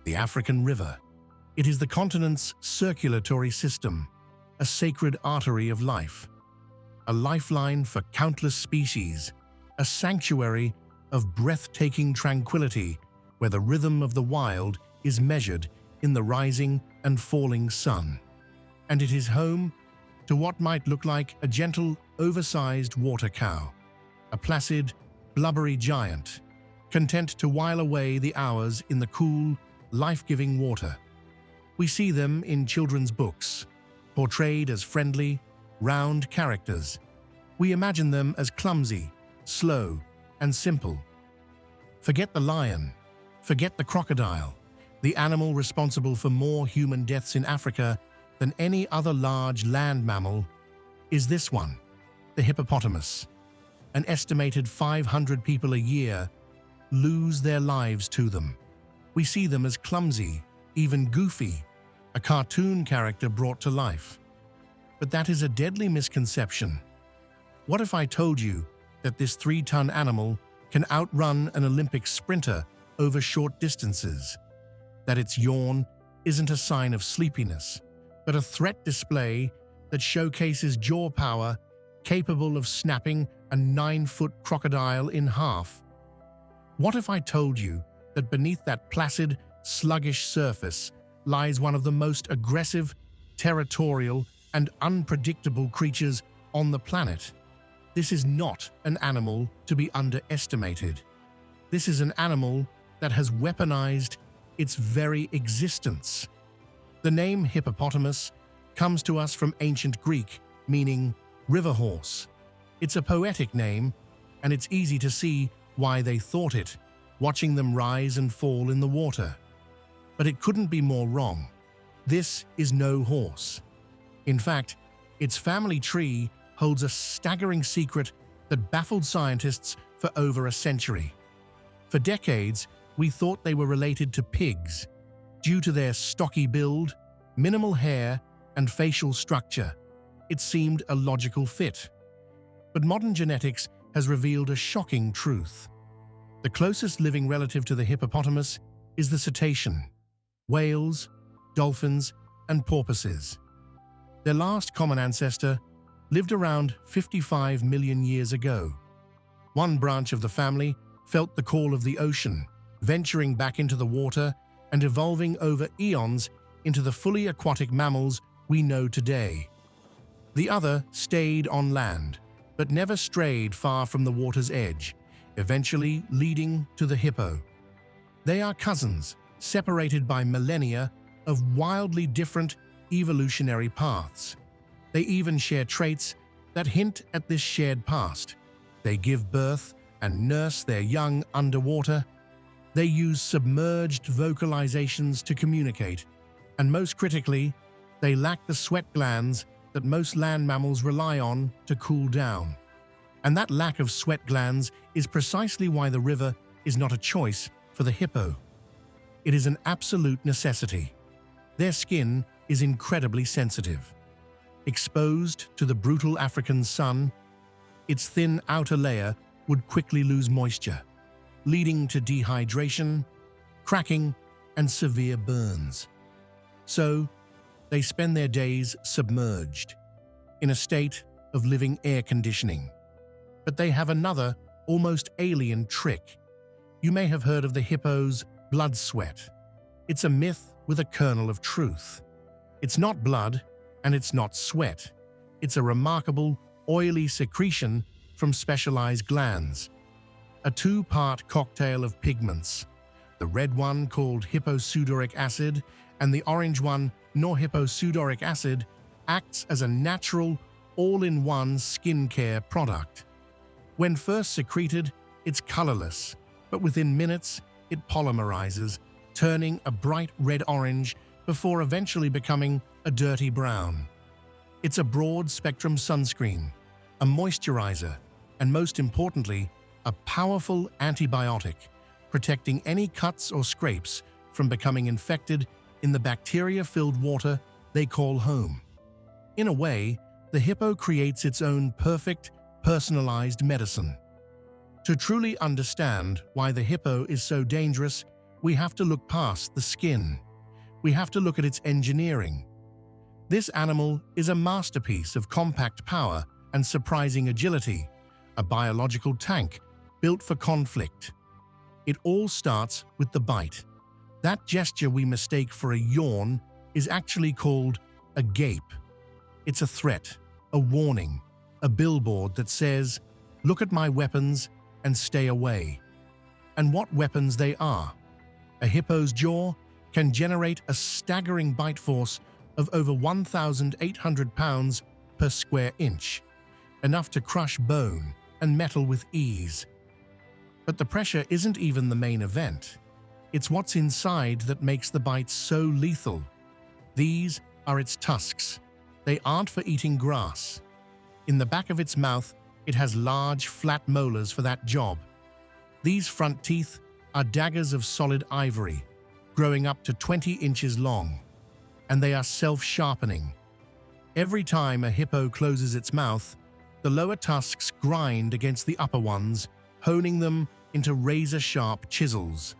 the African River. It is the continent's circulatory system, a sacred artery of life, a lifeline for countless species, a sanctuary of breathtaking tranquility where the rhythm of the wild is measured in the rising and falling sun. And it is home to what might look like a gentle, oversized water cow, a placid, blubbery giant, content to while away the hours in the cool, life-giving water. We see them in children's books, portrayed as friendly, round characters. We imagine them as clumsy, slow, and simple. Forget the lion, forget the crocodile, the animal responsible for more human deaths in Africa than any other large land mammal is this one, the hippopotamus. An estimated 500 people a year lose their lives to them. We see them as clumsy, even goofy, a cartoon character brought to life. But that is a deadly misconception. What if I told you that this 3-ton animal can outrun an Olympic sprinter over short distances? That its yawn isn't a sign of sleepiness, but a threat display that showcases jaw power capable of snapping a 9-foot crocodile in half? What if I told you that beneath that placid, sluggish surface lies one of the most aggressive, territorial, and unpredictable creatures on the planet? This is not an animal to be underestimated. This is an animal that has weaponized its very existence. The name hippopotamus comes to us from ancient Greek, meaning river horse. It's a poetic name, and it's easy to see why they thought it, watching them rise and fall in the water. But it couldn't be more wrong. This is no horse. In fact, its family tree holds a staggering secret that baffled scientists for over a century. For decades, we thought they were related to pigs, due to their stocky build, minimal hair, and facial structure. It seemed a logical fit. But modern genetics has revealed a shocking truth. The closest living relative to the hippopotamus is the cetacean, whales, dolphins, and porpoises. Their last common ancestor lived around 55 million years ago. One branch of the family felt the call of the ocean, venturing back into the water and evolving over eons into the fully aquatic mammals we know today. The other stayed on land, but never strayed far from the water's edge, eventually leading to the hippo. They are cousins, separated by millennia of wildly different evolutionary paths. They even share traits that hint at this shared past. They give birth and nurse their young underwater. They use submerged vocalizations to communicate. And most critically, they lack the sweat glands that most land mammals rely on to cool down. And that lack of sweat glands is precisely why the river is not a choice for the hippo. It is an absolute necessity. Their skin is incredibly sensitive. Exposed to the brutal African sun, its thin outer layer would quickly lose moisture, leading to dehydration, cracking, and severe burns. So, they spend their days submerged, in a state of living air conditioning. But they have another, almost alien trick. You may have heard of the hippo's blood sweat. It's a myth with a kernel of truth. It's not blood, and it's not sweat. It's a remarkable, oily secretion from specialized glands. A 2-part cocktail of pigments. The red one called hipposudoric acid and the orange one, norhipposudoric acid, acts as a natural, all-in-one skincare product. When first secreted, it's colorless, but within minutes, it polymerizes, turning a bright red-orange before eventually becoming a dirty brown. It's a broad-spectrum sunscreen, a moisturizer, and most importantly, a powerful antibiotic, protecting any cuts or scrapes from becoming infected in the bacteria-filled water they call home. In a way, the hippo creates its own perfect, personalized medicine. To truly understand why the hippo is so dangerous, we have to look past the skin. We have to look at its engineering. This animal is a masterpiece of compact power and surprising agility, a biological tank built for conflict. It all starts with the bite. That gesture we mistake for a yawn is actually called a gape. It's a threat, a warning, a billboard that says, "Look at my weapons and stay away." And what weapons they are. A hippo's jaw can generate a staggering bite force of over 1,800 pounds per square inch, enough to crush bone and metal with ease. But the pressure isn't even the main event. It's what's inside that makes the bite so lethal. These are its tusks. They aren't for eating grass. In the back of its mouth, it has large, flat molars for that job. These front teeth are daggers of solid ivory, growing up to 20 inches long, and they are self-sharpening. Every time a hippo closes its mouth, the lower tusks grind against the upper ones, honing them into razor-sharp chisels.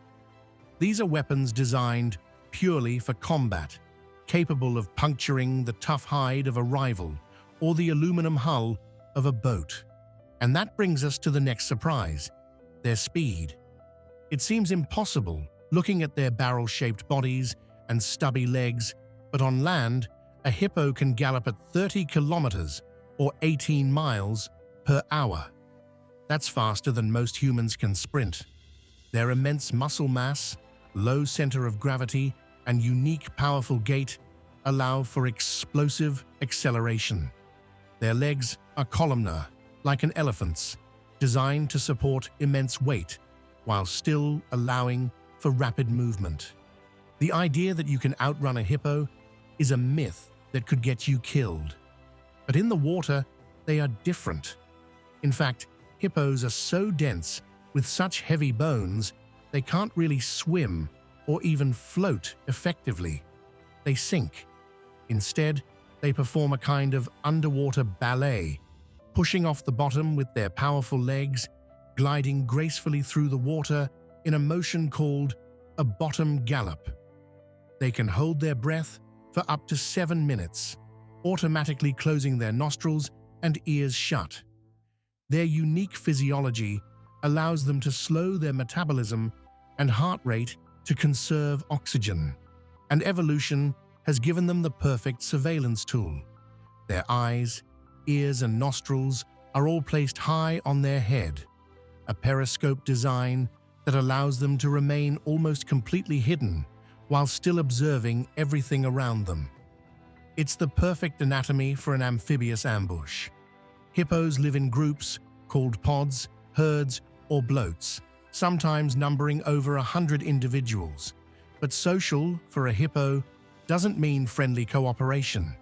These are weapons designed purely for combat, capable of puncturing the tough hide of a rival or the aluminum hull of a boat. And that brings us to the next surprise: their speed. It seems impossible looking at their barrel-shaped bodies and stubby legs, but on land, a hippo can gallop at 30 kilometers or 18 miles per hour. That's faster than most humans can sprint. Their immense muscle mass, low center of gravity, and unique, powerful gait allow for explosive acceleration. Their legs are columnar, like an elephant's, designed to support immense weight, while still allowing for rapid movement. The idea that you can outrun a hippo is a myth that could get you killed. But in the water, they are different. In fact, hippos are so dense with such heavy bones, they can't really swim or even float effectively. They sink. Instead, they perform a kind of underwater ballet, pushing off the bottom with their powerful legs, gliding gracefully through the water in a motion called a bottom gallop. They can hold their breath for up to 7 minutes, automatically closing their nostrils and ears shut. Their unique physiology allows them to slow their metabolism and heart rate to conserve oxygen, and evolution has given them the perfect surveillance tool. Their eyes, ears, and nostrils are all placed high on their head, a periscope design that allows them to remain almost completely hidden while still observing everything around them. It's the perfect anatomy for an amphibious ambush. Hippos live in groups called pods, herds, or bloats, sometimes numbering over 100 individuals. But social, for a hippo, doesn't mean friendly cooperation.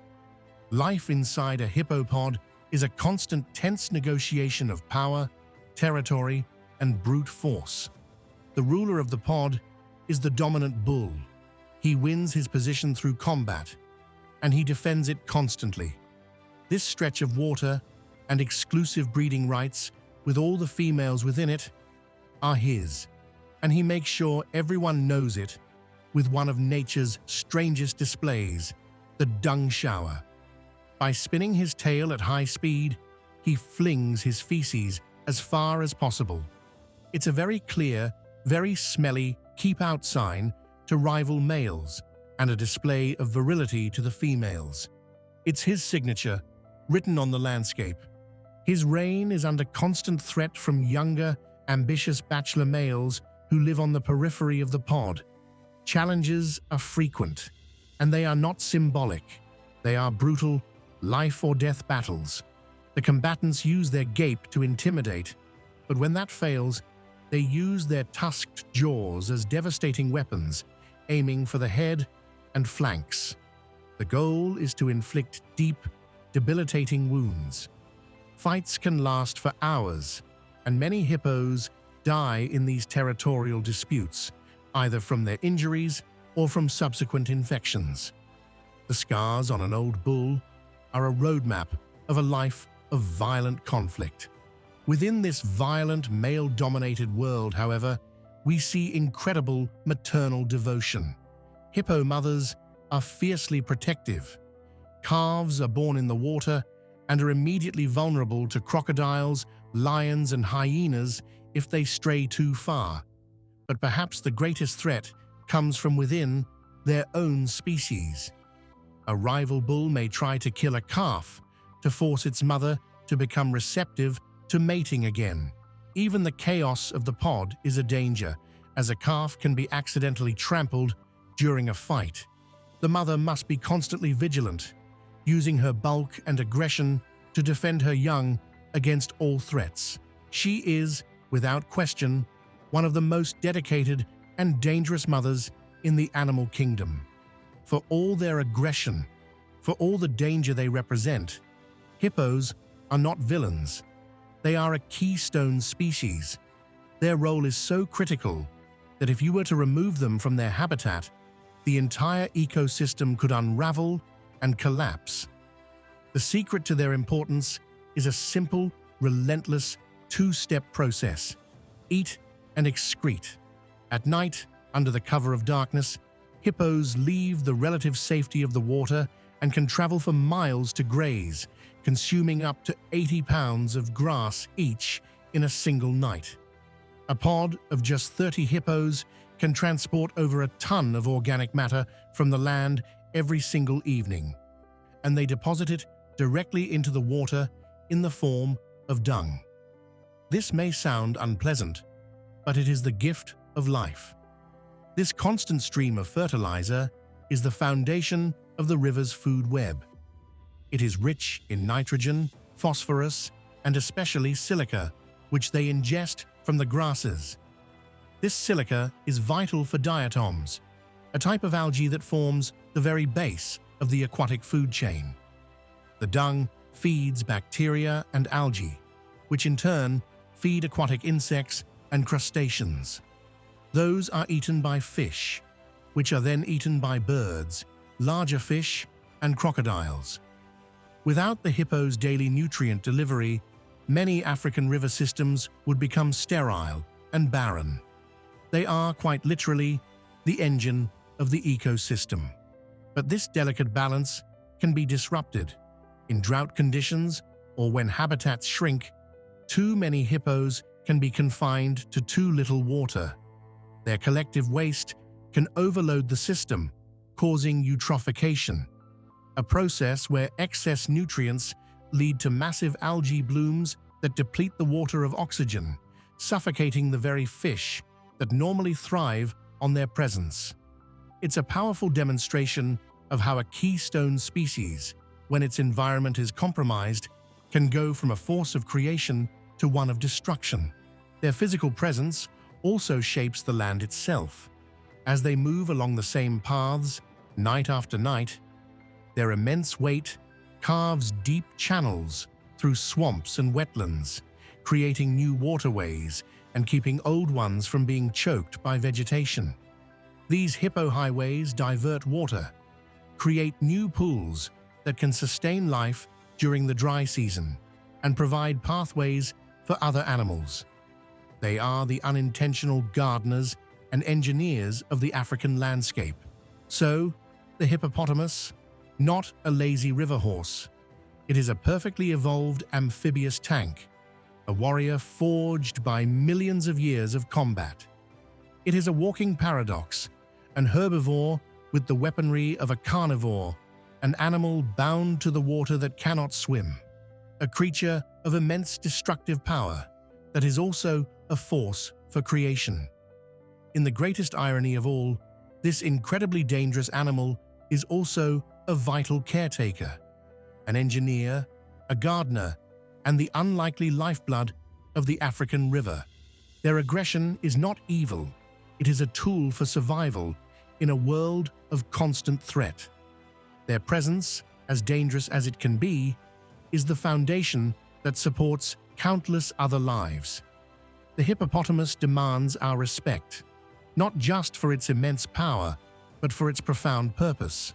Life inside a hippopod is a constant tense negotiation of power, territory, and brute force. The ruler of the pod is the dominant bull. He wins his position through combat, and he defends it constantly. This stretch of water and exclusive breeding rights with all the females within it are his, and he makes sure everyone knows it with one of nature's strangest displays, the dung shower. By spinning his tail at high speed, he flings his feces as far as possible. It's a very clear, very smelly keep out sign to rival males and a display of virility to the females. It's his signature, written on the landscape. His reign is under constant threat from younger, ambitious bachelor males who live on the periphery of the pod. Challenges are frequent, and they are not symbolic. They are brutal, life or death battles. The combatants use their gape to intimidate, but when that fails, they use their tusked jaws as devastating weapons, aiming for the head and flanks. The goal is to inflict deep, debilitating wounds. Fights can last for hours, and many hippos die in these territorial disputes, either from their injuries or from subsequent infections. The scars on an old bull are a roadmap of a life of violent conflict. Within this violent, male-dominated world, however, we see incredible maternal devotion. Hippo mothers are fiercely protective. Calves are born in the water and are immediately vulnerable to crocodiles, lions, and hyenas if they stray too far. But perhaps the greatest threat comes from within their own species. A rival bull may try to kill a calf to force its mother to become receptive to mating again. Even the chaos of the pod is a danger, as a calf can be accidentally trampled during a fight. The mother must be constantly vigilant, using her bulk and aggression to defend her young against all threats. She is, without question, one of the most dedicated and dangerous mothers in the animal kingdom. For all their aggression, for all the danger they represent, hippos are not villains. They are a keystone species. Their role is so critical that if you were to remove them from their habitat, the entire ecosystem could unravel and collapse. The secret to their importance is a simple, relentless, two-step process: eat and excrete. At night, under the cover of darkness, hippos leave the relative safety of the water and can travel for miles to graze, consuming up to 80 pounds of grass each in a single night. A pod of just 30 hippos can transport over a ton of organic matter from the land every single evening, and they deposit it directly into the water in the form of dung. This may sound unpleasant, but it is the gift of life. This constant stream of fertilizer is the foundation of the river's food web. It is rich in nitrogen, phosphorus, and especially silica, which they ingest from the grasses. This silica is vital for diatoms, a type of algae that forms the very base of the aquatic food chain. The dung feeds bacteria and algae, which in turn feed aquatic insects and crustaceans. Those are eaten by fish, which are then eaten by birds, larger fish, and crocodiles. Without the hippo's daily nutrient delivery, many African river systems would become sterile and barren. They are, quite literally, the engine of the ecosystem. But this delicate balance can be disrupted. In drought conditions or when habitats shrink, too many hippos can be confined to too little water. Their collective waste can overload the system, causing eutrophication, a process where excess nutrients lead to massive algae blooms that deplete the water of oxygen, suffocating the very fish that normally thrive on their presence. It's a powerful demonstration of how a keystone species, when its environment is compromised, can go from a force of creation to one of destruction. Their physical presence also shapes the land itself. As they move along the same paths, night after night, their immense weight carves deep channels through swamps and wetlands, creating new waterways and keeping old ones from being choked by vegetation. These hippo highways divert water, create new pools that can sustain life during the dry season, and provide pathways for other animals. They are the unintentional gardeners and engineers of the African landscape. So, the hippopotamus, not a lazy river horse. It is a perfectly evolved amphibious tank, a warrior forged by millions of years of combat. It is a walking paradox, an herbivore with the weaponry of a carnivore, an animal bound to the water that cannot swim, a creature of immense destructive power that is also a force for creation. In the greatest irony of all, this incredibly dangerous animal is also a vital caretaker, an engineer, a gardener, and the unlikely lifeblood of the African river. Their aggression is not evil, it is a tool for survival in a world of constant threat. Their presence, as dangerous as it can be, is the foundation that supports countless other lives. The hippopotamus demands our respect, not just for its immense power, but for its profound purpose.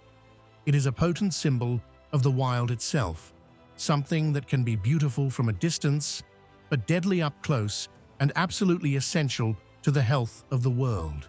It is a potent symbol of the wild itself, something that can be beautiful from a distance, but deadly up close and absolutely essential to the health of the world.